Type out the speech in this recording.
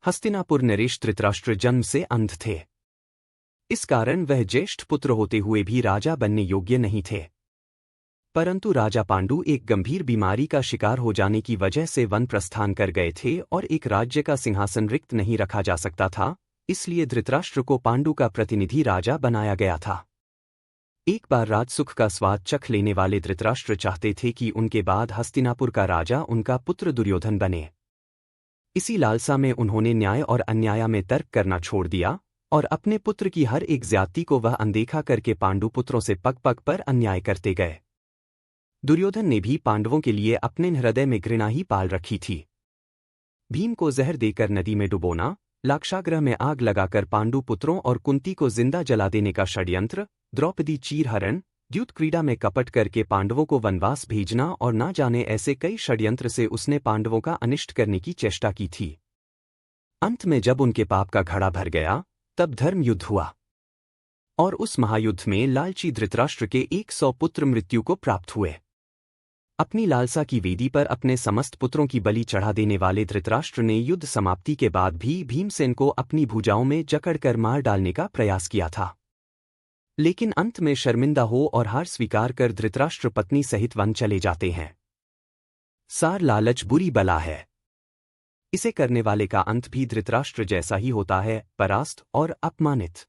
हस्तिनापुर नरेश धृतराष्ट्र जन्म से अंध थे। इस कारण वह ज्येष्ठ पुत्र होते हुए भी राजा बनने योग्य नहीं थे। परंतु राजा पांडु एक गंभीर बीमारी का शिकार हो जाने की वजह से वन प्रस्थान कर गए थे और एक राज्य का सिंहासन रिक्त नहीं रखा जा सकता था, इसलिए धृतराष्ट्र को पांडु का प्रतिनिधि राजा बनाया गया था। एक बार राजसुख का स्वाद चख लेने वाले धृतराष्ट्र चाहते थे कि उनके बाद हस्तिनापुर का राजा उनका पुत्र दुर्योधन बने। इसी लालसा में उन्होंने न्याय और अन्याय में तर्क करना छोड़ दिया और अपने पुत्र की हर एक ज्यादती को वह अनदेखा करके पांडु पुत्रों से पग पग पर अन्याय करते गए। दुर्योधन ने भी पांडवों के लिए अपने हृदय में घृणा ही पाल रखी थी। भीम को जहर देकर नदी में डुबोना, लाक्षागृह में आग लगाकर पांडु पुत्रों और कुंती को जिंदा जला देने का षड्यंत्र, द्रौपदी चीरहरण, द्यूत क्रीड़ा में कपट करके पांडवों को वनवास भेजना और ना जाने ऐसे कई षड्यंत्र से उसने पांडवों का अनिष्ट करने की चेष्टा की थी। अंत में जब उनके पाप का घड़ा भर गया, तब धर्म युद्ध हुआ और उस महायुद्ध में लालची धृतराष्ट्र के 100 पुत्र मृत्यु को प्राप्त हुए। अपनी लालसा की वेदी पर अपने समस्त पुत्रों की बलि चढ़ा देने वाले धृतराष्ट्र ने युद्ध समाप्ति के बाद भी भीमसेन को अपनी भुजाओं में जकड़कर मार डालने का प्रयास किया था। लेकिन अंत में शर्मिंदा हो और हार स्वीकार कर धृतराष्ट्र पत्नी सहित वन चले जाते हैं। सार लालच बुरी बला है। इसे करने वाले का अंत भी धृतराष्ट्र जैसा ही होता है, परास्त और अपमानित।